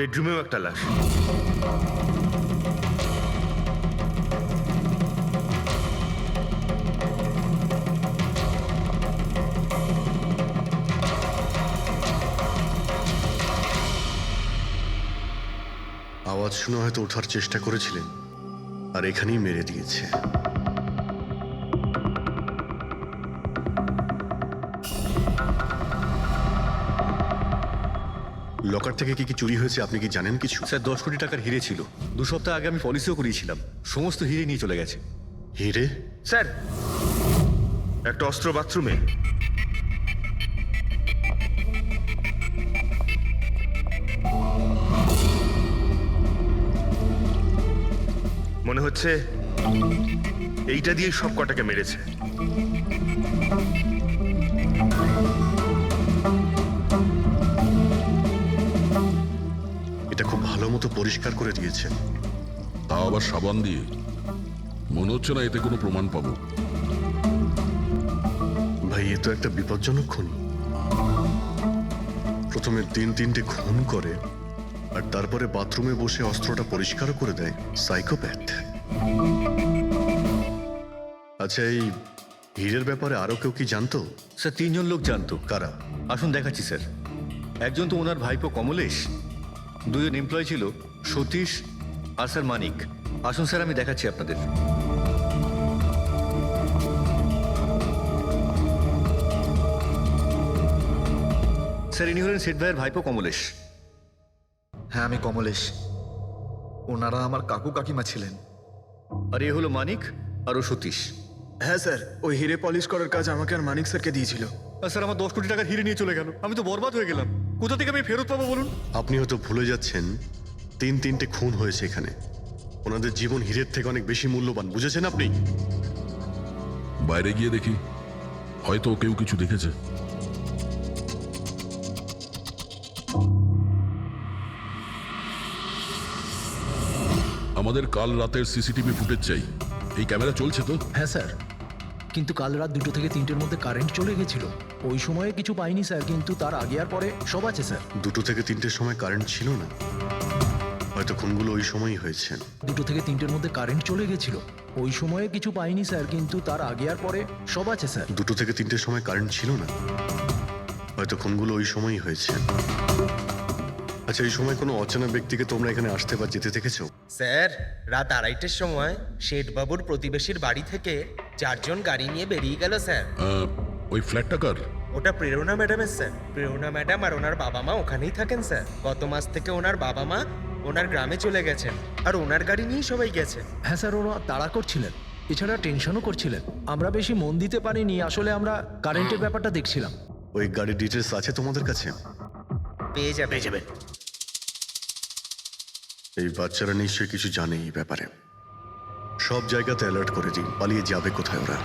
বেডরুমেও একটা লাশ। আওয়াজ শুনে হয়তো ওঠার চেষ্টা করেছিলেন, আর এখানেই মেরে দিয়েছে। লকার থেকে কি কি চুরি হয়েছে আপনি কি জানেন কিছু? স্যার 10 কোটি টাকার হিরে ছিল। 2 সপ্তাহ আগে আমি পলিসিও করিয়েছিলাম, সমস্ত হিরে নিয়ে চলে গেছে। হিরে? স্যার, একটা অস্ত্র বাথরুমে। মনে হচ্ছে এইটা দিয়ে সব কটাকে মেরেছে। এটা খুব ভালো মতো পরিষ্কার করে দিয়েছেন। তা আবার সাবান দিয়ে? মনে হচ্ছে না এতে কোনো প্রমাণ পাবো। ভাই, এ তো একটা বিপজ্জনক খুনি। প্রথমে 3-3টে খুন করে, আর তারপরে বাথরুমে বসে অস্ত্রটা পরিষ্কারও করে দেয়। সাইকোপ্যাথ। আচ্ছা, এই হীরের ব্যাপারে আরো কেউ কি জানতো? স্যার 3 জন লোক জানতো। কারা? আসুন দেখাচ্ছি স্যার। একজন তো ওনার ভাইপো কমলেশ, 2 জন এমপ্লয় ছিল, সতীশ আর স্যার মানিক। আসুন স্যার, আমি দেখাচ্ছি আপনাদের। স্যার, ইনি হলেন শেঠ ভাইয়ের ভাইপো কমলেশ। হ্যাঁ, আমি কমলেশ। ওনারা আমার কাকু কাকিমা ছিলেন। আর এ হলো মানিক আর ও সতীশ। হ্যাঁ স্যার, ওই হিরে পলিশ করার কাজ আমাকে আর মানিক স্যারকে দিয়েছিল। আর স্যার, আমার 10 কোটি টাকার হিরে নিয়ে চলে গেল। আমি তো বরবাদ হয়ে গেলাম। কোথা থেকে আমি ফেরত পাবো বলুন? আপনি হয়তো ভুলে যাচ্ছেন 3-3টে খুন হয়েছে এখানে। ওনাদের জীবন হীরের থেকে অনেক বেশি মূল্যবান, বুঝেছেন আপনি? বাইরে গিয়ে দেখি, হয়তো কেউ কিছু দেখেছে। আমাদের কাল রাতের সিসিটিভি ফুটেজ চাই। এই ক্যামেরা চলছে তো? হ্যাঁ স্যার, কিন্তু কাল রাত 2 থেকে 3টের মধ্যে কারেন্ট চলে গেছিল। ওই সময়ে কিছু পাইনি স্যার, কিন্তু তার আগে আর পরে সব আছে স্যার। 2 থেকে 3টের সময় কারেন্ট ছিল না, হয়তো খুনগুলো ওই সময়ই হয়েছে। 2 থেকে 3টের মধ্যে কারেন্ট চলে গেছিল। ওই সময়ে কিছু পাইনি স্যার, কিন্তু তার আগে আর পরে সব আছে স্যার। 2 থেকে 3টের সময় কারেন্ট ছিল না, হয়তো খুনগুলো ওই সময়ই হয়েছে। আচ্ছা, এই সময় কোনো অচেনা ব্যক্তিকে তোমরা এখানে আসতে বা যেতে দেখেছো? স্যার, রাত 2:30টার সময় শেঠবাবুর প্রতিবেশীর বাড়ি থেকে 4 জন গাড়ি নিয়ে বেরিয়ে গেল স্যার। ওই ফ্ল্যাটটা কার? ওটা প্রেরণা ম্যাডামের স্যার। প্রেরণা ম্যাডাম আর ওনার বাবা মা ওখানেই থাকেন স্যার। গত মাস থেকে ওনার বাবা মা ওনার গ্রামে চলে গেছেন, আর ওনার গাড়ি নিয়েই সবাই গেছে। হ্যাঁ স্যার, ওরা তাড়া করছিলেন, এছাড়া টেনশনও করছিলেন। আমরা বেশি মন দিতে পারিনি, আসলে আমরা কারেন্টের ব্যাপারটা দেখছিলাম। ওই গাড়ির ডিটেলস আছে তোমাদের কাছে? পেয়ে যাবেন। এই বাচ্চারা নিশ্চয়ই কিছু জানে এই ব্যাপারে। সব জায়গাতে অ্যালার্ট করে দিই, পালিয়ে যাবে কোথায় ওরা।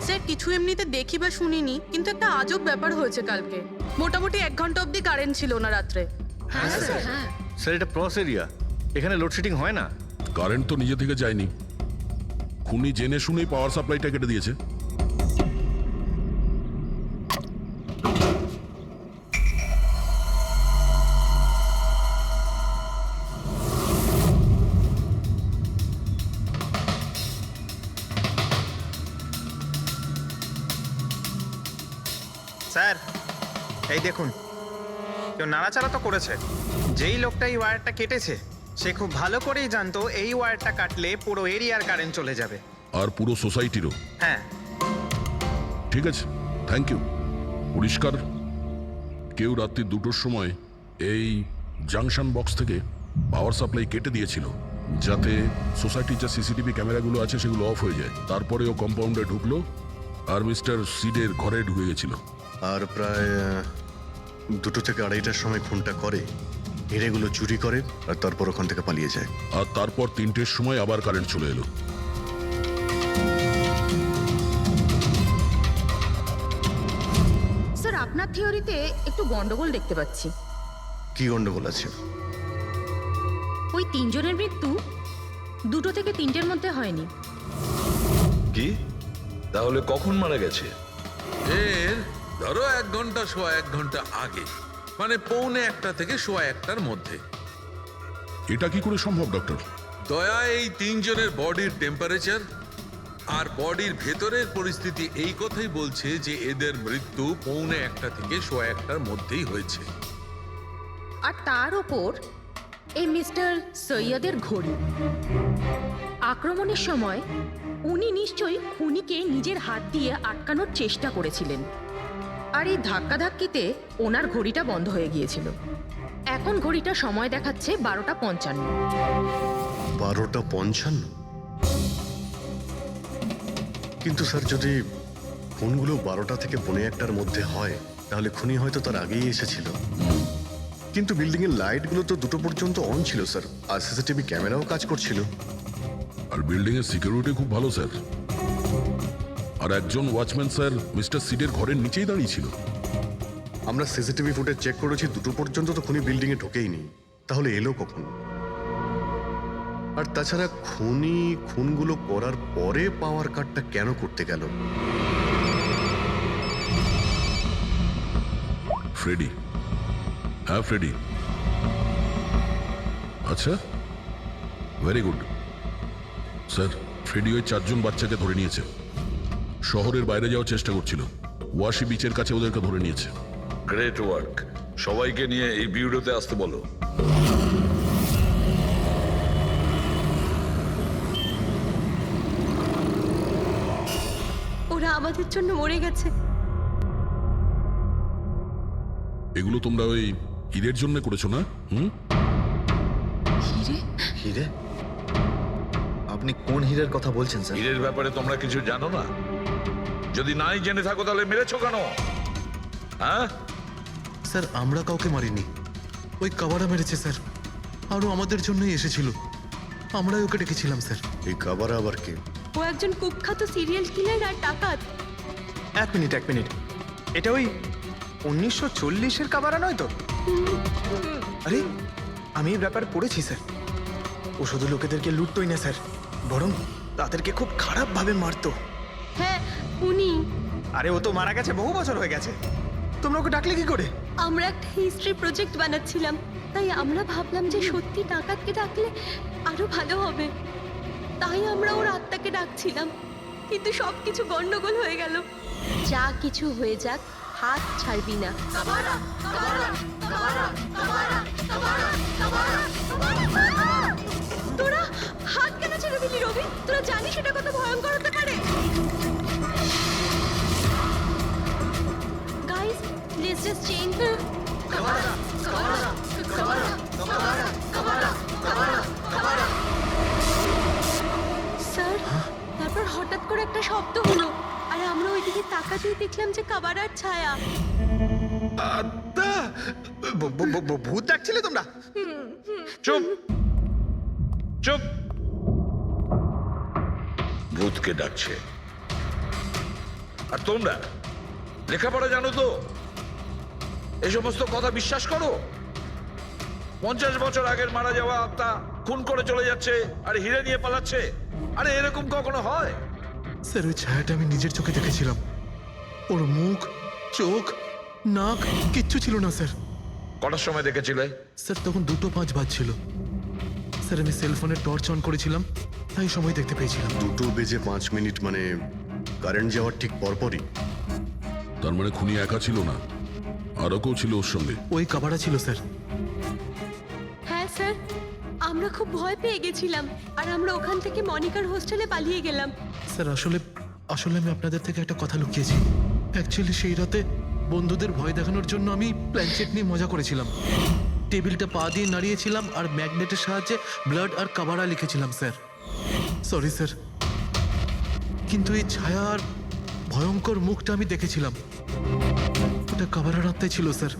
স্যার, কিছু এমনিতে দেখি বা শুনিনি, কিন্তু একটা আজব ব্যাপার হয়েছে কালকে। মোটামুটি 1 ঘন্টা অবধি কারেন্ট ছিল না রাত্রে। হ্যাঁ স্যার, হ্যাঁ। স্যার, এটা প্রস এরিয়া, এখানে লোডশেডিং হয় না। কারেন্ট তো নিজে থেকে যায়নি। খুনি জেনে শুনেই পাওয়ার সাপ্লাইটা কেটে দিয়েছে। স্যার, এই দেখুন, কেউ নাড়াচাড়া তো করেছে। যেই লোকটা এই ওয়্যারটা কেটেছে সে খুব ভালো করেই জানতো এই ওয়্যারটা কাটলে পুরো এরিয়ার কারেন্ট চলে যাবে। আর পুরো সোসাইটিরও। হ্যাঁ। ঠিক আছে, থ্যাংক ইউ। পরিষ্কার, কেউ রাত্রি 2টোর সময় এই জাংশন বক্স থেকে পাওয়ার সাপ্লাই কেটে দিয়েছিল, যাতে সোসাইটির যে সিসিটিভি ক্যামেরাগুলো আছে সেগুলো অফ হয়ে যায়। তারপরে ও কম্পাউন্ডে ঢুকলো আর মিস্টার সিডের ঘরে ঢুকে গেছিল। আর প্রায় 2 থেকে 2:30টার সময় খুনটা করে, হিরেগুলো চুরি করে, আর তারপর ওখান থেকে পালিয়ে যায়। আর তারপর 3টের সময় আবার কারেন্ট চলে এলো। স্যার, আপনার থিওরিতে একটু গন্ডগোল দেখতে পাচ্ছি। কি গন্ডগোল আছে? ওই 3 জনের মৃত্যু 2 থেকে 3টের মধ্যে হয়নি। কি? তাহলে কখন মারা গেছে? এর ধরো 1 ঘন্টা, 1.25 ঘন্টা আগে, মানে 1:45 থেকে 1:15টার মধ্যে। এটা কি করে সম্ভব ডক্টর? দয়া, এই তিনজনের বডির টেম্পারেচার আর বডির ভেতরের পরিস্থিতি এই কথাই বলছে যে এদের মৃত্যু 1:45 থেকে 1:15 মধ্যেই হয়েছে। আর তার ওপর এই মিস্টার সৈয়দের ঘড়ি। আক্রমণের সময় উনি নিশ্চয়ই খুনিকে নিজের হাত দিয়ে আটকানোর চেষ্টা করেছিলেন, আর এই ধাক্কাধাক্কিতে ওনার ঘড়িটা বন্ধ হয়ে গিয়েছিল। এখন ঘড়িটা সময় দেখাচ্ছে 12:55। 12:55? কিন্তু স্যার, যদি খুনগুলো 12টা থেকে 1:15টার মধ্যে হয় তাহলে খুনি হয়তো তার আগেই এসেছিল। কিন্তু বিল্ডিং এর লাইটগুলো তো 2টো পর্যন্ত অন ছিল স্যার, আর সিসিটিভি ক্যামেরাও কাজ করছিল। আর বিল্ডিং এর সিকিউরিটি খুব ভালো স্যার। আর একজন ওয়াচম্যান স্যার মিস্টার সিডের ঘরের নিচেই দাঁড়িয়ে ছিল। আমরা সিসিটিভি ফুটেজ চেক করেছি, 2টো পর্যন্ত তো খুনি বিল্ডিং এ ঢোকেইনি, তাহলে এলো কখন? আর তাছাড়া খুনি খুনগুলো করার পরে পাওয়ার কাটটা কেন করতে গেল? ফ্রেডি। হ্যাঁ ফ্রেডি। আচ্ছা, ভেরি গুড স্যার। ফ্রেডি ওই 4জন বাচ্চাকে ধরে নিয়েছে। শহরের বাইরে যাওয়ার চেষ্টা করছিল, ওয়াশি বিচের কাছে ওদেরকে ধরে নিয়েছে। Great work. সবাইকে নিয়ে এই বিউরোতে আসতে বলো। ওরা আমাদের জন্য মরে গেছে। এগুলো তোমরা ওই ঈদের জন্য করেছো না? হিরে? হিরে? আপনি কোন হীরের কথা বলছেন স্যার? হীরের ব্যাপারে তোমরা কিছু জানো না? যদি নাই জেনে থাকো তাহলে মেরেছো কেন? হ্যাঁ স্যার, আমরা কাউকে মারিনি, ওই কাবারা মেরেছে স্যার। আরও আমাদের জন্যই এসেছিল, আমরাই ওকে ডেকেছিলাম স্যার। এই কাবারা আবার কে? ও একজন কুখ্যাত সিরিয়াল কিলার আর ডাকাত। এক মিনিট, এটা ওই 1940-এর কাবারা নয় তো? আরে, আমি এই ব্যাপার পড়েছি স্যার। ও শুধু লোকেদেরকে লুটতোই না স্যার, বরং তাদেরকে খুব খারাপভাবে মারতো। হ্যাঁ, উনি। আরে, ও তো মারা গেছে, বহু বছর হয়ে গেছে। তোমরা ওকে ডাকলে কি করে? আমরা একটা হিস্ট্রি প্রজেক্ট বানাচ্ছিলাম, তাই আমরা ভাবলাম যে সত্যি ডাকাতকে ডাকলে আরো ভালো হবে। তাই আমরা ওর আত্মাকে ডাকছিলাম, কিন্তু সবকিছু গন্ডগোল হয়ে গেল। যা কিছু হয়ে যাক, হাত ছাড়বি না। তোরা হাত কেন ছেড়ে দিলি রবি? তোরা জানিস এটা কত ভয়ঙ্কর হতে পারে? Guys, let's just change. Sir, তারপর হঠাৎ করে একটা শব্দ হলো, আর আমরা ওইদিকে তাকাতেই দেখলাম যে কাবারার ছায়া। ভূত ডাকছিলে তোমরা? চুপ চুপ। ভূতকে ডাকছে। আর তোমরা লেখাপড়া জানো তো? এই সমস্ত কথা বিশ্বাস করো? 50 বছর আগের মারা যাওয়া আত্মা খুন করে চলে যাচ্ছে আর হিরে নিয়ে পালাচ্ছে। আরে এরকম কখনো হয়? স্যার, ওই ছায়াটা আমি নিজের চোখে দেখেছিলাম। ওর মুখ, চোখ, নাক কিচ্ছু ছিল না স্যার। কটার সময় দেখেছিলে? স্যার, তখন 2:05 বাজছিল স্যার। আমি সেলফোনের টর্চ অন করেছিলাম, তাই সময় দেখতে পেয়েছিলাম। 2:05 মানে কারেন্ট যাওয়ার ঠিক পরপরই। তার মানে খুনি একা ছিল না, আরও কেউ ছিল ওর সঙ্গে। ওই কাবারা ছিল স্যার। হ্যাঁ স্যার, আমরা খুব ভয় পেয়ে গেছিলাম, আর আমরা ওখান থেকে মনিকার হোস্টেলে পালিয়ে গেলাম। স্যার, আসলে আমি আপনাদের থেকে একটা কথা লুকিয়েছি। অ্যাকচুয়ালি সেই রাতে বন্ধুদের ভয় দেখানোর জন্য আমি প্ল্যানচেট নিয়ে মজা করেছিলাম। টেবিলটা পা দিয়ে নাড়িয়েছিলাম আর ম্যাগনেটের সাহায্যে ব্লাড আর কাবারা লিখেছিলাম স্যার। সরি স্যার, কিন্তু এই ছায়া আর ভয়ঙ্কর মুখটা আমি দেখেছিলাম, ওটা কাবারার আত্মাই ছিল স্যার।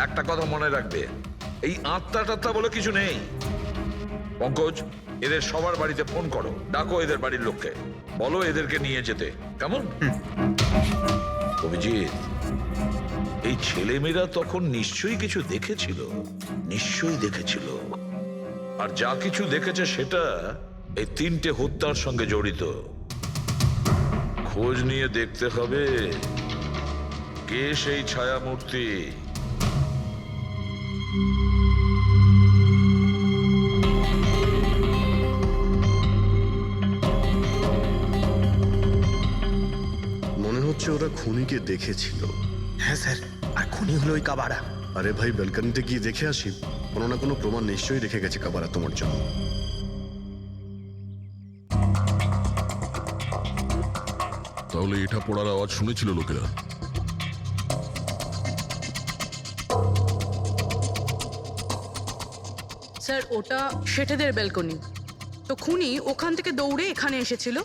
একটা কথা মনে রাখবে, এই আত্মা টাত্মা বলে কিছু নেই। পঙ্কজ, এদের সবার বাড়িতে ফোন করো, ডাকো এদের বাড়ির লোককে, বলো এদেরকে নিয়ে যেতে। কেমন? অভিজিৎ, এই ছেলেমেয়েরা তখন নিশ্চয়ই কিছু দেখেছিল, নিশ্চয়ই দেখেছিল। আর যা কিছু দেখেছে সেটা এই 3টে হত্যার সঙ্গে জড়িত। খোঁজ নিয়ে দেখতে হবে কে সেই ছায়ামূর্তি। হচ্ছে ওরা খুনিকে দেখেছিল। হ্যাঁ স্যার, আর খুনি হলো ওই কাবারা। আরে ভাই, ব্যালকনিতে গিয়ে দেখে আসি, কোনো না কোনো প্রমাণ নিশ্চয়ই রেখে গেছে কাবারা তোমার জন্য। তাহলে এটা পড়ার আওয়াজ শুনেছিল লোকেরা। স্যার ওটা শেঠেদের ব্যালকনি। তো খুনি ওখান থেকে দৌড়ে এখানে এসেছিল,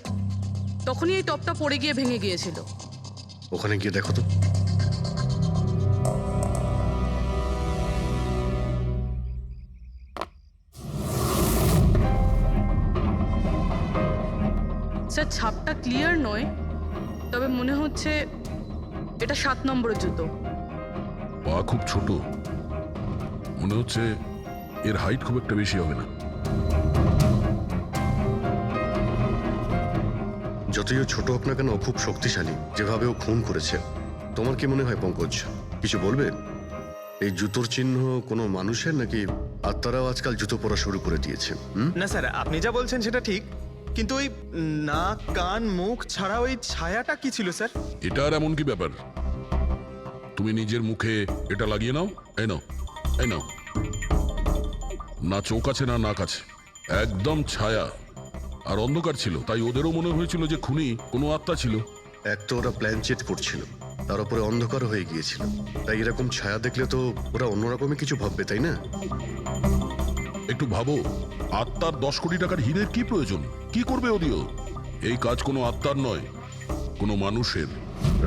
তখনই এই টপটা পড়ে গিয়ে ভেঙে গিয়েছিল। ওখানে গিয়ে দেখো তো। স্যার ছাপটা ক্লিয়ার নয়, তবে মনে হচ্ছে এটা 7 নম্বরের জুতো। পা খুব ছোট, মনে হচ্ছে এর হাইট খুব একটা বেশি হবে না। যতই ও ছোট হোক না কেন, ও খুব শক্তিশালী। যেভাবে ও খুন করেছে, তোমার কি মনে হয় পঙ্কজ? কিছু বলবে? এই জুতোর চিহ্ন কোনো মানুষের, নাকি আত্মারাও আজকাল জুতো পরা শুরু করে দিয়েছে? না স্যার, আপনি যা বলছেন সেটা ঠিক, কিন্তু ওই নাক, কান, মুখ ছাড়া ওই ছায়াটা কি ছিল স্যার? এটা আর এমন কি ব্যাপার? তুমি নিজের মুখে এটা লাগিয়ে নাও। এই নাও, এই নাও। না চোখ আছে না নাক আছে, একদম ছায়া। আর অন্ধকার ছিল, তাই ওদেরও মনে হয়েছিল যে খুনি কোনো আত্মা ছিল। এক তো ওরা প্ল্যান চেট করছিল, তার উপরে অন্ধকার হয়ে গিয়েছিল, তাই এরকম ছায়া দেখলে তো ওরা অন্যরকমই কিছু ভাববে, তাই না? একটু ভাবো, আত্মার 10 কোটি টাকার হীরের কি প্রয়োজন? কি করবে ওদিও? এই কাজ কোনো আত্মার নয়, কোনো মানুষের।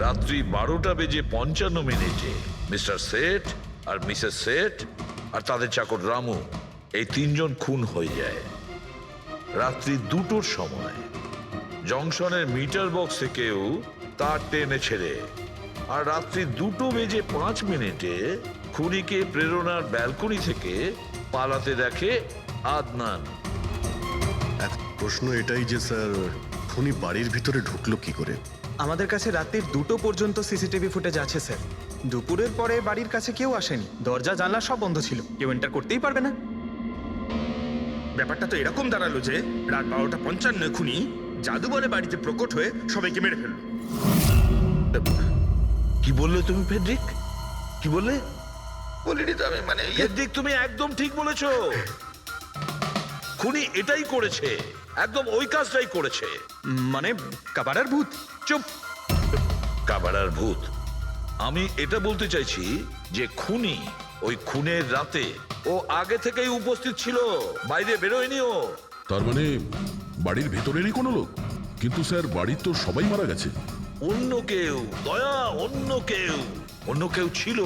রাত্রি 12:55 মিস্টার সেঠ আর মিসেস সেঠ আর তাদের চাকর রামু, এই 3 জন খুন হয়ে যায়। রাত্রি 2টোর সময় জংশনের মিটার বক্স থেকেও তার টেনে ছেড়ে, আর রাত্রি 2:05 খুনিকে প্রেরণার ব্যালকনি থেকে পালাতে দেখে আদনান। এক প্রশ্ন এটাই যে স্যার, খুনি বাড়ির ভিতরে ঢুকলো কি করে? আমাদের কাছে রাত্রির 2টো পর্যন্ত সিসিটিভি ফুটেজ আছে স্যার। দুপুরের পরে বাড়ির কাছে কেউ আসেনি, দরজা জানলা সব বন্ধ ছিল, কেউ এন্টার করতেই পারবে না। ব্যাপারটা তো এরকম দাঁড়ালো যে রাত 12:55 খুনি জাদু বলে বাড়িতে প্রকট হয়ে সবাইকে মেরে ফেললো। কি বললে তুমি ফেডরিক? কি বললে? বলিনি তো আমি, মানে ফেডরিক, তুমি একদম ঠিক বলেছো। খুনি এটাই করেছে, একদম ওই কাজটাই করেছে। মানে কাবারার ভূত? চুপ! কাবারার ভূত? আমি এটা বলতে চাইছি যে খুনি ওই খুনের রাতে ও আগে থেকেই উপস্থিত ছিল, বাইরে বেরোয়নি ও। তার মানে বাড়ির ভেতরেরই কোনো লোক? কিন্তু স্যার, বাড়ির তো সবাই মারা গেছে। অন্য কেউ, দয়া, অন্য কেউ ছিল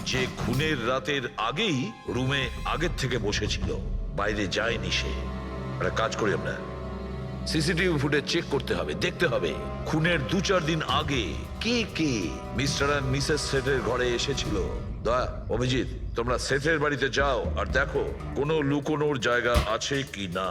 যে খুনের রাতের আগেই রুমে আগের থেকে বসেছিল, বাইরে যায়নি সে। একটা কাজ করি আমরা, সিসিটিভি ফুটেজ চেক করতে হবে, দেখতে হবে খুনের 2-4 দিন আগে কে কে মিস্টার আর মিসেস সেটের ঘরে এসেছিল। দয়া, অভিজিৎ, তোমরা সেটের বাড়িতে যাও আর দেখো কোনো লুকোনোর জায়গা আছে কি না।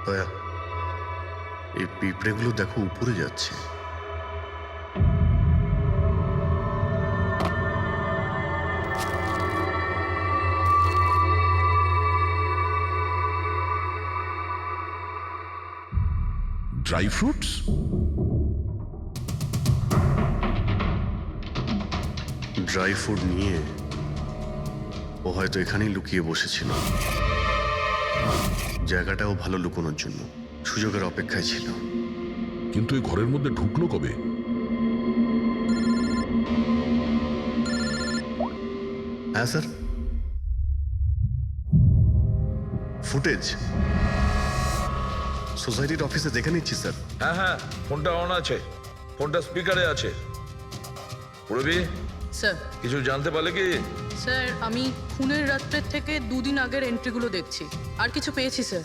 দয়া, এই পিঁপড়েগুলো দেখো উপরে যাচ্ছে। Dry fruits? ড্রাই ফ্রুট নিয়ে ও হয়তো এখানেই লুকিয়ে বসেছিল। জায়গাটাও ভালো লুকোনোর জন্য, সুযোগের অপেক্ষায় ছিল। কিন্তু এই ঘরের মধ্যে ঢুকলো কবে? হ্যাঁ স্যার, ফুটেজ সোসাইটির অফিসে দেখে নিচ্ছি স্যার। হ্যাঁ হ্যাঁ, ফোনটা অন আছে, ফোনটা স্পিকারে আছে। পূরবী, স্যার, কিছু জানতে পারলে কি? স্যার আমি খুনের রাত্রের থেকে 2 দিন আগের এন্ট্রিগুলো দেখছি, আর কিছু পেয়েছি স্যার।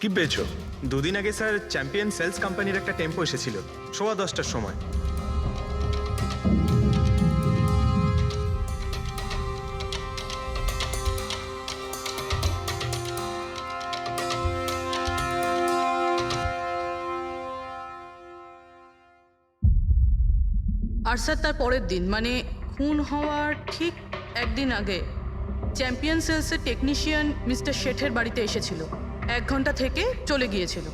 কি পেয়েছো? 2 দিন আগে স্যার চ্যাম্পিয়ন সেলস কোম্পানির একটা টেম্পো এসেছিল 10:15টার সময়। আর স্যার তার পরের দিন মানে খুন হওয়ার ঠিক একদিন আগে চ্যাম্পিয়ন সেলসের টেকনিশিয়ান মিস্টার শেঠের বাড়িতে এসেছিল, 1 ঘন্টা থেকে চলে গিয়েছিল।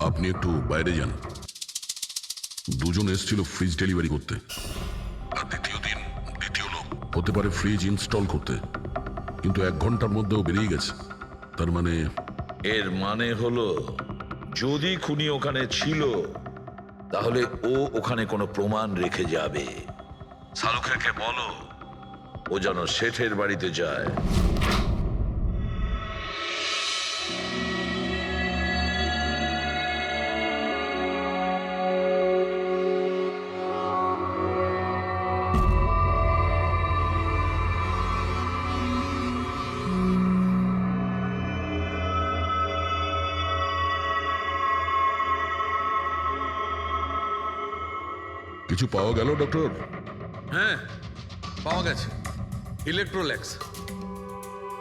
আপনি একটু বাইরে যান। দুজন এসেছিল ফ্রিজ ডেলিভারি করতে, আর দ্বিতীয় দিন দ্বিতীয় লোক হতে পারে ফ্রিজ ইনস্টল করতে, কিন্তু 1 ঘন্টার মধ্যেও বেরিয়ে গেছে। তার মানে এর মানে হলো যদি খুনি ওখানে ছিল তাহলে ও ওখানে কোনো প্রমাণ রেখে যাবে। শালুখাকে বলো ও যেন শেঠের বাড়িতে যায়। কিছু পাওয়া গেল ডক্টর? হ্যাঁ, পাওয়া গেছে ইলেকট্রোল্যাক্স।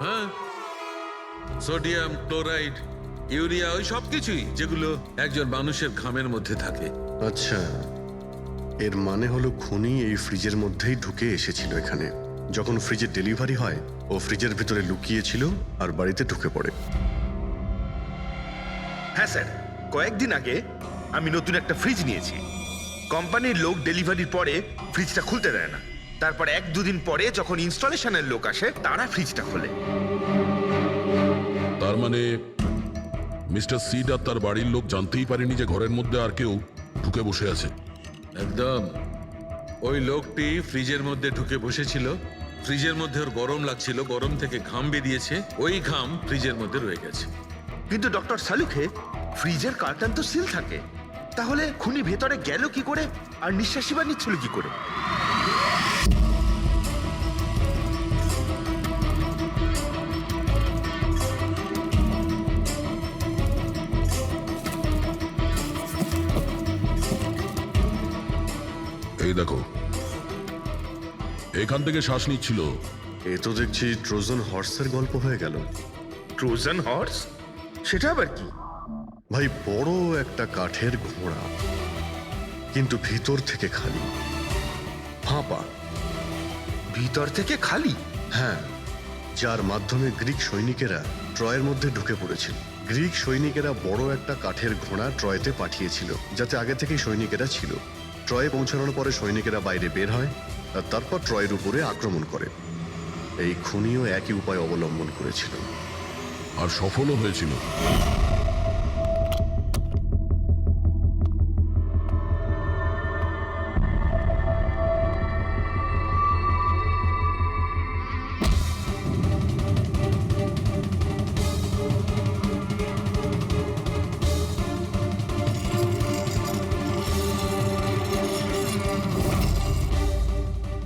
হ্যাঁ, সোডিয়াম ক্লোরাইড, ইউরিয়া, ওই সব কিছুই যেগুলো একজন মানুষের ঘামের মধ্যে থাকে। আচ্ছা, এর মানে হলো খুনি এই ফ্রিজের মধ্যেই ঢুকে এসেছিল এখানে। যখন ফ্রিজের ডেলিভারি হয় ও ফ্রিজের ভিতরে লুকিয়েছিল আর বাড়িতে ঢুকে পড়ে। হ্যাঁ স্যার, কয়েকদিন আগে আমি নতুন একটা ফ্রিজ নিয়েছি। কোম্পানির লোক ডেলিভারির পরে ফ্রিজটা খুলতে দেয় না। তারপর 1-2 দিন পরে যখন ইনস্টলেশনের লোক আসে তারা ফ্রিজটা খোলে। তার মানে মিস্টার সিড আর তার বাড়ির লোক জানতেই পারেনি যে ঘরের মধ্যে আর কেউ ঢুকে বসে আছে। একদম। ওই লোকটি ফ্রিজের মধ্যে ঢুকে বসেছিল, ফ্রিজের মধ্যে ওর গরম লাগছিল, গরম থেকে ঘাম বেরিয়েছে, ওই ঘাম ফ্রিজের মধ্যে রয়ে গেছে। কিন্তু ডক্টর শালুখে ফ্রিজের কার্টন তো সিল থাকে, তাহলে খুনি ভেতরে গেল কি করে আর নিঃশ্বাসই বা নিচ্ছিল কি করে? এই দেখো, এখান থেকে শ্বাস নিচ্ছিল। এ তো দেখছি ট্রোজান হর্সের গল্প হয়ে গেল। Trojan horse? সেটা আবার কি? ভাই, বড় একটা কাঠের ঘোড়া, কিন্তু ভিতর থেকে খালি, ফাঁপা। ভিতর থেকে খালি? হ্যাঁ, যার মাধ্যমে গ্রিক সৈনিকেরা ট্রয়ের মধ্যে ঢুকে পড়েছিল। গ্রিক সৈনিকেরা বড় একটা কাঠের ঘোড়া ট্রয়েতে পাঠিয়েছিল, যাতে আগে থেকেই সৈনিকেরা ছিল। ট্রয়ে পৌঁছানোর পরে সৈনিকেরা বাইরে বের হয় আর তারপর ট্রয়ের উপরে আক্রমণ করে। এই খুনিও একই উপায় অবলম্বন করেছিল আর সফলও হয়েছিল।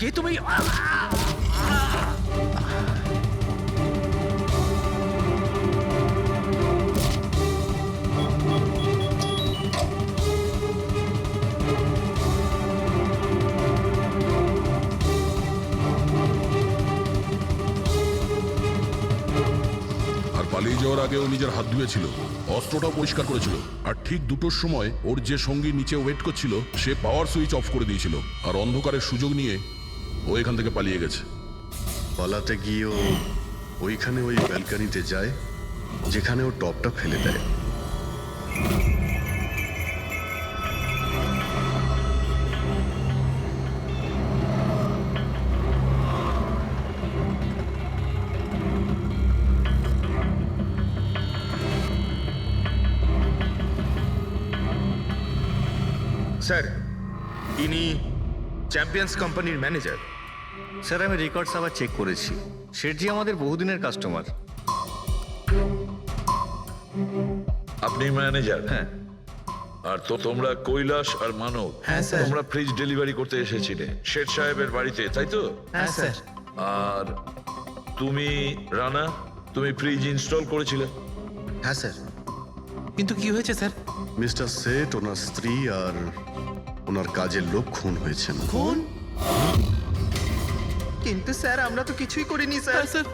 কে তুমি? আর পালিয়ে যাওয়ার আগে ও নিজের হাত ধুয়েছিল, অস্ত্রটাও পরিষ্কার করেছিল, আর ঠিক 2টোর সময় ওর যে সঙ্গী নিচে ওয়েট করছিল সে পাওয়ার সুইচ অফ করে দিয়েছিল, আর অন্ধকারের সুযোগ নিয়ে ও এখান থেকে পালিয়ে গেছে। পালাতে গিয়ে ও ওইখানে ওই ব্যালকানিতে যায় যেখানে ও টপটা ফেলে দেয়। স্যার, ইনি চ্যাম্পিয়ন্স কোম্পানির ম্যানেজার। স্যার, আমি রেকর্ডস আবার চেক করেছি, শেঠজি আমাদের বহুদিনের কাস্টমার। আপনি ম্যানেজার? হ্যাঁ। আর তো তোমরা কৈলাস আর মানব, হ্যাঁ, স্যার। তোমরা ফ্রিজ ডেলিভারি করতে এসেছিলে শেঠ সাহেবের বাড়িতে, তাই তো? হ্যাঁ স্যার। আর তুমি রানা, তুমি ফ্রিজ ইনস্টল করেছিলে? হ্যাঁ স্যার। কিন্তু কি হয়েছে স্যার? মিস্টার সেট, ওনার স্ত্রী আর ওনার কাজের লোক খুন হয়েছেন। খুন? কিন্তু স্যার আমরা তো কিছুই করিনি স্যার হ্যাঁ, স্যার।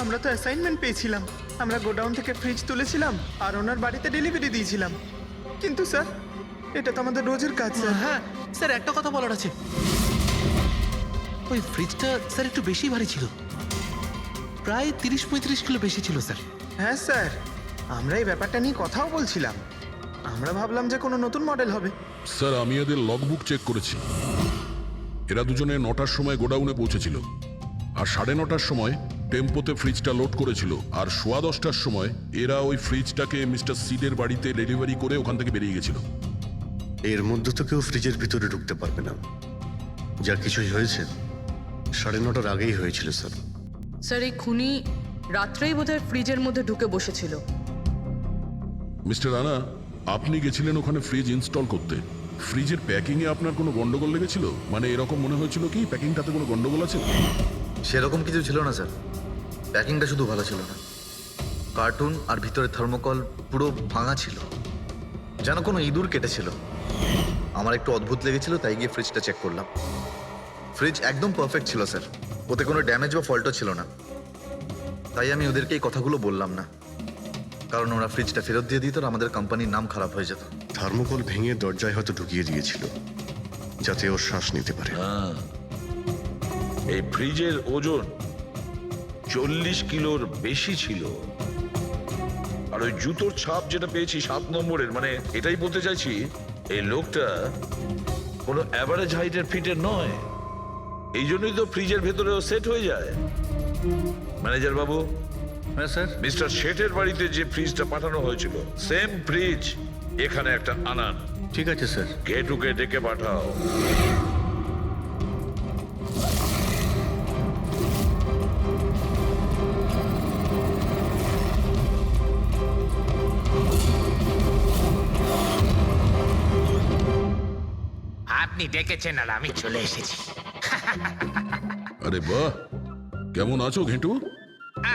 আমরা তো অ্যাসাইনমেন্ট পেয়েছিলাম, আমরা গোডাউন থেকে ফ্রিজ তুলেছিলাম আর ওনার বাড়িতে ডেলিভারি দিয়েছিলাম। কিন্তু স্যার এটা তো আমাদের রোজের কাজ স্যার। হ্যাঁ স্যার, একটা কথা বলার আছে। ওই ফ্রিজটা স্যার একটু বেশি ভারী ছিল, প্রায় 30-35 কিলো বেশি ছিল স্যার। হ্যাঁ স্যার, আমরা এই ব্যাপারটা নিয়ে কথাও বলছিলাম। আমরা ভাবলাম যে কোনো নতুন মডেল হবে। স্যার আমি এদের লগবুক চেক করেছি। এরা দুজনে 9টার সময় গোডাউনে পৌঁছেছিল, আর 9:30টার সময় টেম্পোতে ফ্রিজটা লোড করেছিল, আর 10:15টার সময় এরা ওই ফ্রিজটাকে মিস্টার সিডের বাড়িতে ডেলিভারি করে ওখান থেকে বেরিয়ে গেছিল। এর মধ্যে তো কেউ ফ্রিজের ভিতরে ঢুকতে পারবে না। যা কিছুই হয়েছে 9:30টার আগেই হয়েছিল স্যার। স্যার এই খুনি রাত্রেই বোধহয় ফ্রিজের মধ্যে ঢুকে বসেছিল। মিস্টার রানা, আপনি গেছিলেন ওখানে ফ্রিজ ইনস্টল করতে। ফ্রিজের প্যাকিংয়ে আপনার কোনো গন্ডগোল লেগেছিল? মানে এরকম মনে হয়েছিল কি প্যাকিংটাতে কোনো গন্ডগোল আছে? সেরকম কিছু ছিল না স্যার, প্যাকিংটা শুধু ভালো ছিল না, কার্টুন আর ভিতরে থার্মোকল পুরো ভাঙা ছিল, যেন কোনো ইঁদুর কেটেছিল। আমার একটু অদ্ভুত লেগেছিল, তাই গিয়ে ফ্রিজটা চেক করলাম। ফ্রিজ একদম পারফেক্ট ছিল স্যার, ওতে কোনো ড্যামেজ বা ফল্টও ছিল না। তাই আমি ওদেরকে এই কথাগুলো বললাম না, কারণ ওরা ফ্রিজটা ফেরত দিয়ে দিত আর আমাদের কোম্পানির নাম খারাপ হয়ে যেত। থার্মোকল ভেঙে দরজায় হয়তো ঢুকিয়ে দিয়েছিল, যাতে ও শ্বাস নিতে পারে। হ্যাঁ, এই ফ্রিজের ওজন 40 কিলোর বেশি ছিল। আর ওই জুতোর ছাপ যেটা পেয়েছি 7 নম্বরের, মানে এটাই বলতে চাইছি এই লোকটা কোনো অ্যাভারেজ হাইটের ফিটের নয়। এই জন্যই তো ফ্রিজের ভেতরেও সেট হয়ে যায়। ম্যানেজার বাবু, হ্যাঁ স্যার। মিস্টার শেঠের বাড়িতে যে ফ্রিজটা পাঠানো হয়েছিল সেম ফ্রিজ এখানে একটা আনান। ঠিক আছে স্যার। ঘেটুকে ডেকে পাঠাও। আপনি ডেকেছেন আর আমি চলে এসেছি। আরে বাহ, কেমন আছো ঘেঁটু?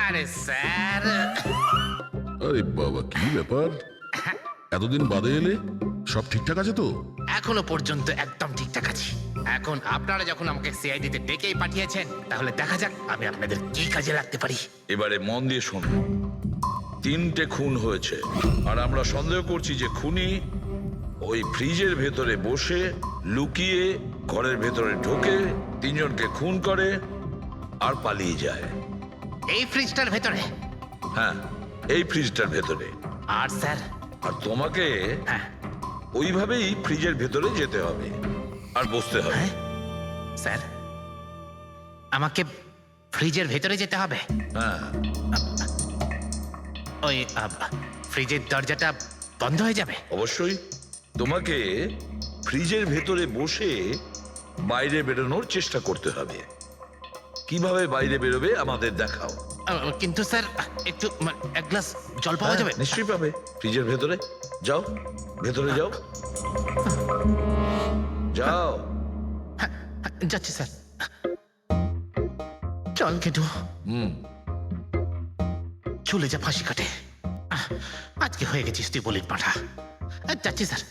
আরে স্যার, আরে বাবা, কি ব্যাপার, এতদিন বাদে এলে? সব ঠিকঠাক আছে তো? এখনো পর্যন্ত একদম ঠিকঠাক আছি। এখন আপনারা যখন আমাকে সিআইডিতে ডেকেই পাঠিয়েছেন, তাহলে দেখা যাক আমি আপনাদের কি কাজে লাগতে পারি। এবারে মন দিয়ে শুনুন। 3টে খুন হয়েছে, আর আমরা সন্দেহ করছি যে খুনি ওই ফ্রিজের ভেতরে বসে লুকিয়ে ঘরের ভেতরে ঢোকে, 3জনকে খুন করে আর পালিয়ে যায়। এই ফ্রিজটার ভেতরে? হ্যাঁ, এই ফ্রিজটার ভেতরে। আর স্যার? আর তোমাকে হ্যাঁ, ওইভাবেই ফ্রিজের ভেতরে যেতে হবে আর বসতে হবে। স্যার আমাকে ফ্রিজের ভেতরে যেতে হবে? হ্যাঁ। ওই ফ্রিজের দরজাটা বন্ধ হয়ে যাবে? অবশ্যই। তোমাকে ফ্রিজের ভেতরে বসে বাইরে বেরোনোর চেষ্টা করতে হবে। কিভাবে বাইরে বেরোবে আমাদের দেখাও। কিন্তু স্যার একটু এক গ্লাস জল পাওয়া যাবে? নিশ্চয়ই পাবে। ফ্রিজের ভেতরে যাও, ভেতরে যাও, যাও। যাচ্ছি স্যার। চল কেটু, চলে যা ফাঁসি কাটে। আজকে হয়ে গেছিস তুই বলির পাঠা। যাচ্ছি স্যার।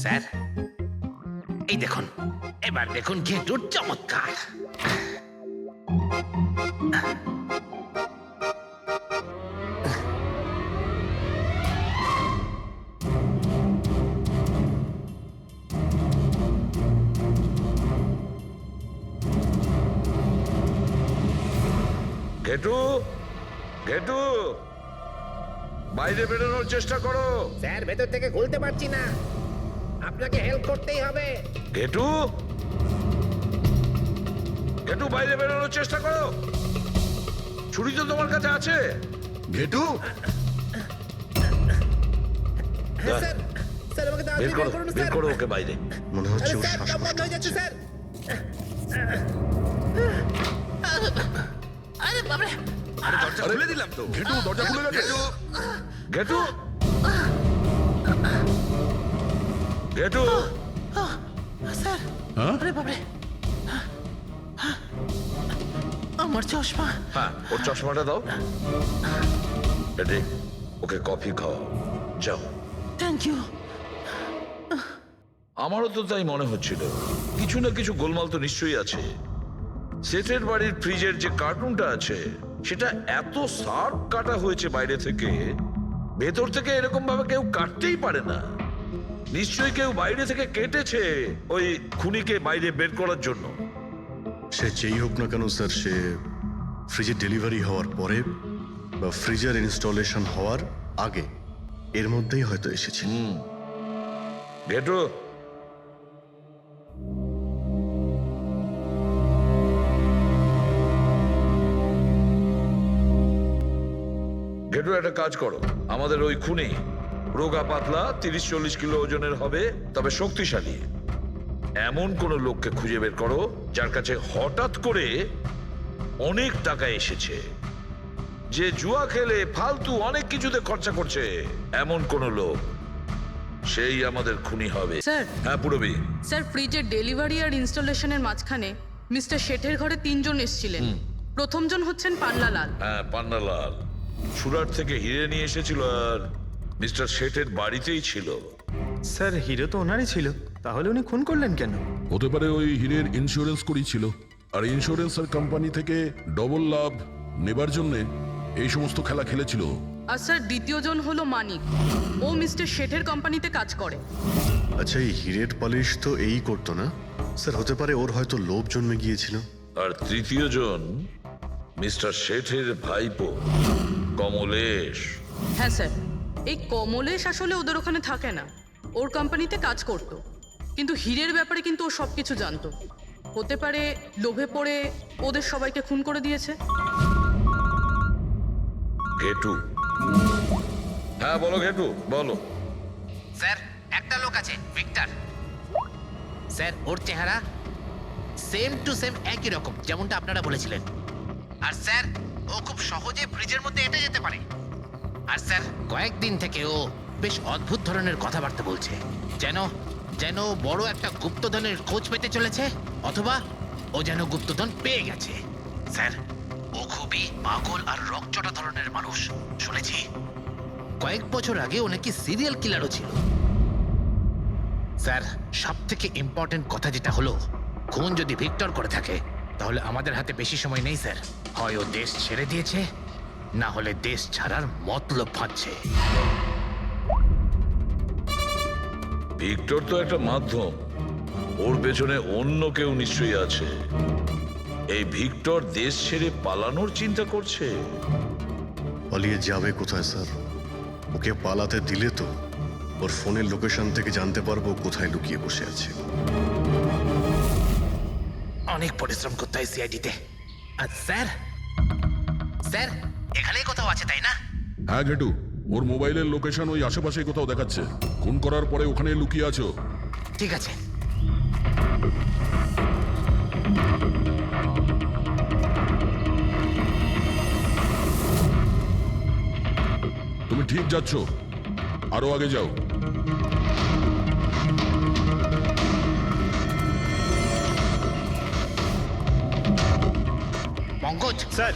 স্যার এই দেখুন, এবার দেখুন ঘেটুর চমৎকার। ঘেটু, ঘেটু, বাইরে বেরোনোর চেষ্টা করো। স্যার ভেতর থেকে খুলতে পারছি না, আপনাকে হেল্প করতেই হবে। ঘেটু, ঘেটু, বাইরে বেরোনোর চেষ্টা করো। ছুরি তো তোমার কাছে আছে। ঘেটু, স্যার, স্যার আমাকে বের করো, বের করো ওকে বাইরে। মনে হচ্ছে ওর শ্বাসকষ্ট হচ্ছে। স্যার। আরে বাবা, দরজা খুলে দিলাম তো। ঘেটু, দরজা খুলে গেছে। ঘেটু, ঘেটু, স্যার, হ্যাঁ? আরে বাবা, আমার চশমা। হ্যাঁ, ওর চশমাটা দাও। রেডি, ওকে কফি খাও, যাও। Thank you. আমারও তো তাই মনে হচ্ছিল, কিছু না কিছু গোলমাল তো নিশ্চয়ই আছে। সেটের বাড়ির ফ্রিজের যে কার্টুনটা আছে সেটা এত শার্প কাটা হয়েছে বাইরে থেকে, ভেতর থেকে এরকম ভাবে কেউ কাটতেই পারে না। নিশ্চয়ই কেউ বাইরে থেকে কেটেছে ওই খুনিকে বাইরে বের করার জন্য। সে যেই হোক না কেন স্যার, সে ফ্রিজের ডেলিভারি হওয়ার পরে বা ফ্রিজার ইনস্টলেশন হওয়ার আগে এর মধ্যেই হয়তো এসেছে। ঘেটু, ঘেটু একটা কাজ করো, আমাদের ওই খুনি রোগা পাতলা 30-40 কিলো ওজনের হবে, তবে শক্তিশালী এমন কোন লোককে খুঁজে বের করো যার কাছে হঠাৎ করে অনেক টাকা এসেছে, যে জুয়া খেলে ফালতু অনেক কিছুতে খরচা করছে, এমন কোন লোক, সেই আমাদের খুনি হবে। স্যার। হ্যাঁ পুরবি। স্যার, ফ্রিজের ডেলিভারি আর ইনস্টলেশনের মাঝখানে মিস্টার শেঠের ঘরে 3 জন এসেছিলেন। প্রথমজন হচ্ছেন পান্নালাল। হ্যাঁ, পান্নালাল সুরাট থেকে হিরে নিয়ে এসেছিল আর মিস্টার শেঠের বাড়িতেই ছিল। স্যার হিরো তো ওনারই ছিল, তাহলে উনি খুন করলেন কেন? হতে পারে ওই হীরের ইন্স্যুরেন্স করেছিল, আর ইন্স্যুরেন্সের কোম্পানি থেকে ডবল লাভ নেবার জন্যে এই সমস্ত খেলা খেলেছিল। আর স্যার, দ্বিতীয়জন হলো মানিক। ও মিস্টার শেঠের কোম্পানিতে কাজ করে। আচ্ছা, এই হিরের পালিশ তো এই করতো না স্যার? হতে পারে ওর হয়তো লোভ জন্মে গিয়েছিল। আর তৃতীয় জন মিস্টার শেঠের ভাইপো কমলেশ। হ্যাঁ স্যার, এই কমলেশ আসলে ওদের ওখানে থাকে না, ওর কোম্পানিতে কাজ করত, কিন্তু হীরের ব্যাপারে কিন্তু ও সবকিছু জানতো। হতে পারে লোভে পড়ে ওদের সবাইকে খুন করে দিয়েছে। ঘেটু। হ্যাঁ বলো ঘেটু, বলো। স্যার, একটা লোক আছে ভিক্টর। স্যার, ওর চেহারা সেম টু সেম একই রকম যেমনটা আপনারা বলেছিলেন। আর স্যার, ও খুব সহজে ফ্রিজের মধ্যে এঁটে যেতে পারে। আর স্যার, কয়েকদিন থেকে ও বেশ অদ্ভুত ধরনের কথাবার্তা বলছে, যেন যেন বড় একটা গুপ্তধনের খোঁজ পেতে চলেছে, অথবা ও যেন গুপ্তধন পেয়ে গেছে। স্যার, ও খুবই পাগল আর রকচটা ধরনের মানুষ। শুনেছি কয়েক বছর আগে ও নাকি সিরিয়াল কিলারও ছিল। স্যার, সব থেকে ইম্পর্টেন্ট কথা যেটা হলো, খুন যদি ভিক্টর করে থাকে তাহলে আমাদের হাতে বেশি সময় নেই স্যার। হয় ও দেশ ছেড়ে দিয়েছে, না হলে দেশ ছাড়ার মতলব ভাবছে। ভিক্টর তো একটা মাধ্যম, ওর পেছনে অন্য কেউ নিশ্চয়ই আছে। এই ভিক্টর দেশ ছেড়ে পালানোর চিন্তা করছে। পালিয়ে যাবে কোথায় স্যার? ওকে পালাতে দিলে তো ওর ফোনের লোকেশন থেকে জানতে পারবো কোথায় লুকিয়ে বসে আছে। অনেক পরিশ্রম করতে হয় সিআইডিতে। আর স্যার, স্যার এখানেই কোথাও আছে তাই না? হ্যাঁ ঘেটু, ওর মোবাইলের লোকেশন ওই আশেপাশে কোথাও দেখাচ্ছে। খুন করার পরে ওখানে লুকিয়ে আছো। ঠিক আছে। তুমি ঠিক যাচ্ছ, আরো আগে যাও। পঙ্কজ। স্যার,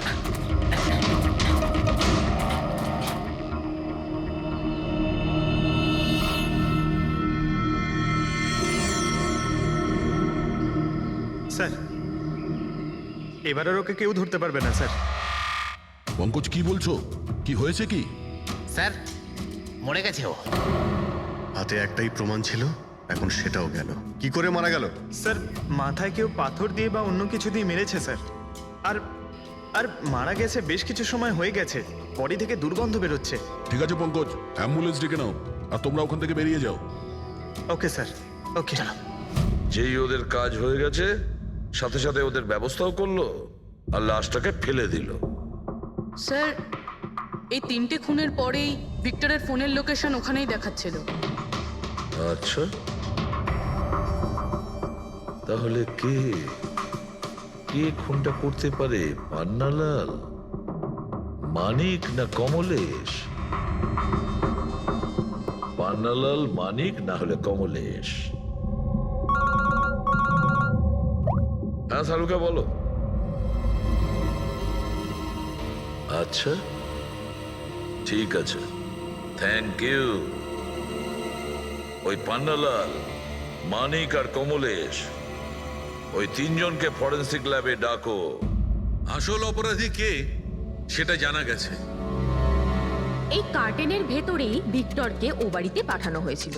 স্যার এবার আর ওকে কেউ ধরতে পারবে না স্যার। পঙ্কজ, কি বলছো? কি হয়েছে কি? স্যার, মরে গেছে ও। হাতে একটাই প্রমাণ ছিল, এখন সেটাও গেল। কি করে মারা গেল? স্যার, মাথায় কেউ পাথর দিয়ে বা অন্য কিছু দিয়ে মেরেছে স্যার। আর আর মারা গেছে বেশ কিছু সময় হয়ে গেছে, বডি থেকে দুর্গন্ধ বেরোচ্ছে। ঠিক আছে পঙ্কজ, অ্যাম্বুলেন্স ডেকে নাও আর তোমরা ওখান থেকে বেরিয়ে যাও। ওকে স্যার, ওকে। যেই ওদের কাজ হয়ে গেছে, সাথে সাথে ওদের ব্যবস্থাও করলো আর লাশটাকে ফেলে দিল। স্যার, এই 3টে খুনের পরেই ভিক্টরের ফোনের লোকেশন ওখানেই দেখাচ্ছিল। আচ্ছা, তাহলে কে কে খুনটা করতে পারে? পান্নালাল, মানিক না কমলেশ? পান্নালাল, মানিক না হলে কমলেশ। হ্যাঁ সারুকা, বলো। আচ্ছা ঠিক আছে, থ্যাংক ইউ। ওই পান্নালাল, মানিক আর কমলেশ, ওই তিনজনকে ফরেন্সিক ল্যাবে ডাকো। আসল অপরাধী কে সেটা জানা গেছে। এই কার্টেনের ভেতরেই ভিক্টরকে ও বাড়িতে পাঠানো হয়েছিল।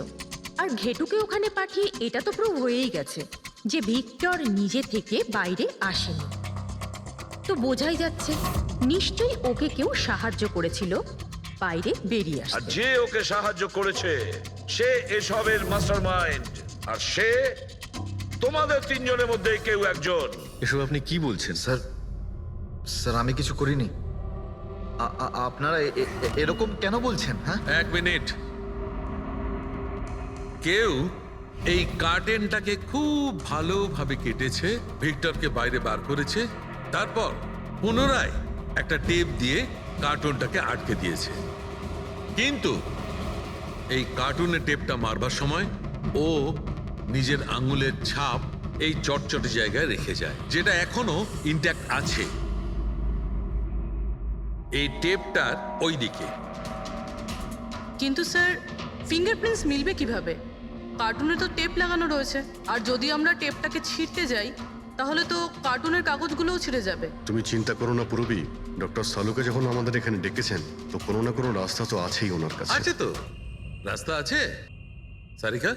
আর ঘেটুকে ওখানে পাঠিয়ে এটা তো প্রুভ হয়েই গেছে যে ভিক্টর নিজে থেকে বাইরে আসেনি। তো বোঝাই যাচ্ছে নিশ্চয়ই ওকে কেউ সাহায্য করেছিল বাইরে বেরিয়ে আর আসতে। যে ওকে সাহায্য করেছে সে এসবের মাস্টারমাইন্ড, আর সে তোমাদের তিনজনের মধ্যে কেউ একজন। এসব আপনি কি বলছেন? স্যার স্যার আমি কিছু করিনি। আপনারা এরকম কেন বলছেন? হ্যাঁ, এক মিনিট। কেউ এই কার্টেনটাকে খুব ভালোভাবে কেটেছে, ভিক্টরকে বাইরে বার করেছে, তারপর পুনরায় একটা টেপ দিয়ে কার্টুনটাকে আটকে দিয়েছে। কিন্তু এই কার্টুনের টেপটা মারবার সময় ও নিজের আঙুলের ছাপ এই চটচটে জায়গায় রেখে যায়, যেটা এখনো ইনট্যাক্ট আছে। এই টেপটার ওই দিকে। কিন্তু স্যার ফিঙ্গারপ্রিন্টস মিলবে কিভাবে? কার্টুনে তো টেপ লাগানো রয়েছে, আর যদি আমরা টেপটাকে ছিঁড়তে যাই তাহলে তো কার্টুনের কাগজগুলোও ছিঁড়ে যাবে। তুমি চিন্তা করো না পুরবি, ডক্টর সালুকে যখন আমাদের এখানে ডেকেছেন তো কোনো না কোনো রাস্তা তো আছেই ওনার কাছে। আছে তো, রাস্তা আছে। সারিকা,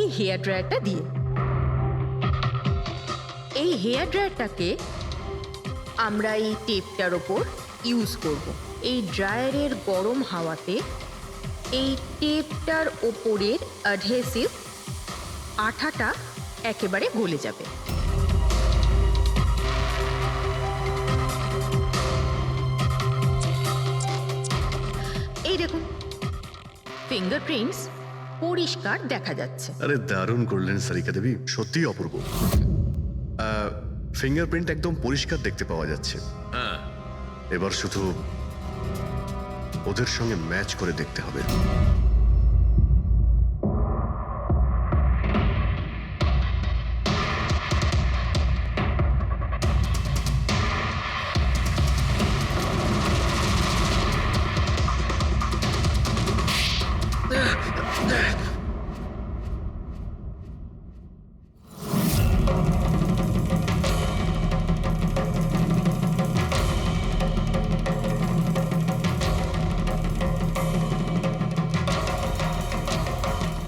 এই হেয়ার ড্রায়ারটা দিয়ে, এই হেয়ার ড্রায়ারটাকে আমরা এই টেপটার ওপর ইউজ করব। এই ড্রায়ারের গরম হাওয়াতে এই টেপটার ওপরের অ্যাডহেসিভ আঠাটা একেবারে গলে যাবে। এই দেখুন, ফিঙ্গারপ্রিন্টস পরিষ্কার দেখা যাচ্ছে। আরে দারুণ করলেন সারিকা দেবী, সত্যিই অপূর্ব। ফিঙ্গারপ্রিন্ট একদম পরিষ্কার দেখতে পাওয়া যাচ্ছে। হ্যাঁ, এবার শুধু ওদের সঙ্গে ম্যাচ করে দেখতে হবে।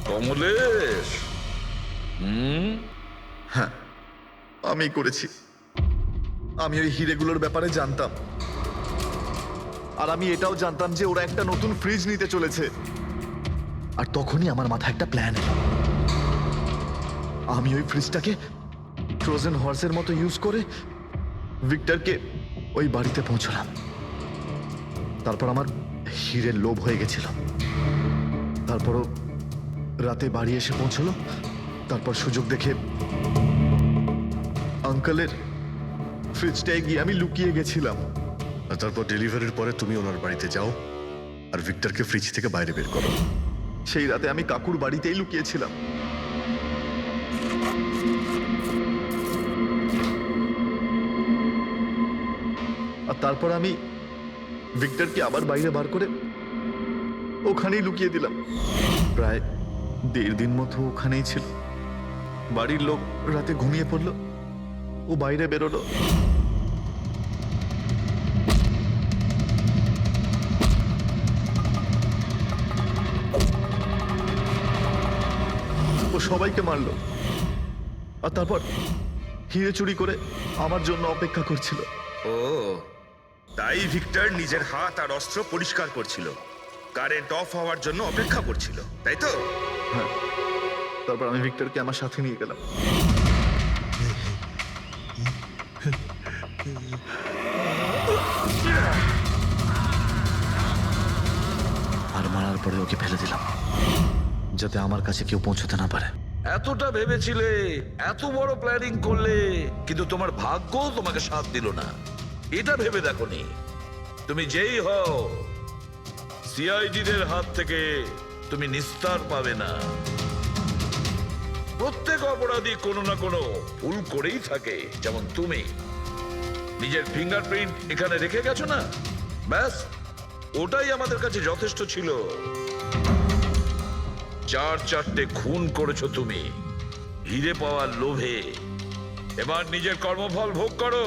কমলেশ, হ্যাঁ আমি করেছি। আমি ওই হিরেগুলোর ব্যাপারে জানতাম, আর আমি এটাও জানতাম যে ওরা একটা নতুন ফ্রিজ নিতে চলেছে। আর তখনই আমার মাথায় একটা প্ল্যান এলো। আমি ওই ফ্রিজটাকে ফ্রোজেন হর্সের মতো ইউজ করে ভিক্টরকে ওই বাড়িতে পৌঁছলাম। তারপর আমার হিরের লোভ হয়ে গেছিল। তারপরও রাতে বাড়ি এসে পৌঁছলো। তারপর সুযোগ দেখে আঙ্কেলের ফ্রিজটায় গিয়ে আমি লুকিয়ে গেছিলাম। আর তারপর ডেলিভারির পরে তুমি ওনার বাড়িতে যাও আর ভিক্টরকে ফ্রিজ থেকে বাইরে বের করো। সেই রাতে আমি কাকুর বাড়িতেই লুকিয়েছিলাম। আর তারপর আমি ভিক্টরকে আবার বাইরে বার করে ওখানেই লুকিয়ে দিলাম। প্রায় 1.5 দিন মতো ওখানেই ছিল। বাড়ির লোক রাতে ঘুমিয়ে পড়লো, ও বাইরে বেরোলো। ও সবাইকে মারলো, আর তারপর হিরে চুরি করে আমার জন্য অপেক্ষা করছিল। ও তাই ভিক্টর নিজের হাত আর অস্ত্র পরিষ্কার করছিল, কারেন্ট অফ হওয়ার জন্য অপেক্ষা করছিল, তাই তো? হ্যাঁ, তারপর আমি ভিক্টরকে আমার সাথে নিয়ে গেলাম। আর মারার পরে ওকে ফেলে দিলাম, যাতে আমার কাছে কেউ পৌঁছতে না পারে। এতটা ভেবেছিলে, এত বড় প্ল্যানিং করলে, কিন্তু তোমার ভাগ্য তোমাকে সাথ দিল না। এটা ভেবে দেখোনি তুমি যেই হও সিআইডিদের হাত থেকে তুমি নিস্তার পাবে না। প্রত্যেক অপরাধী কোনো না কোনো ভুল করেই থাকে, যেমন তুমি। নিজের ফিঙ্গারপ্রিন্ট এখানে রেখে গেছো না, ব্যাস ওটাই আমাদের কাছে যথেষ্ট ছিল। 4-4টে খুন করেছো তুমি হিরে পাওয়ার লোভে। এবার নিজের কর্মফল ভোগ করো।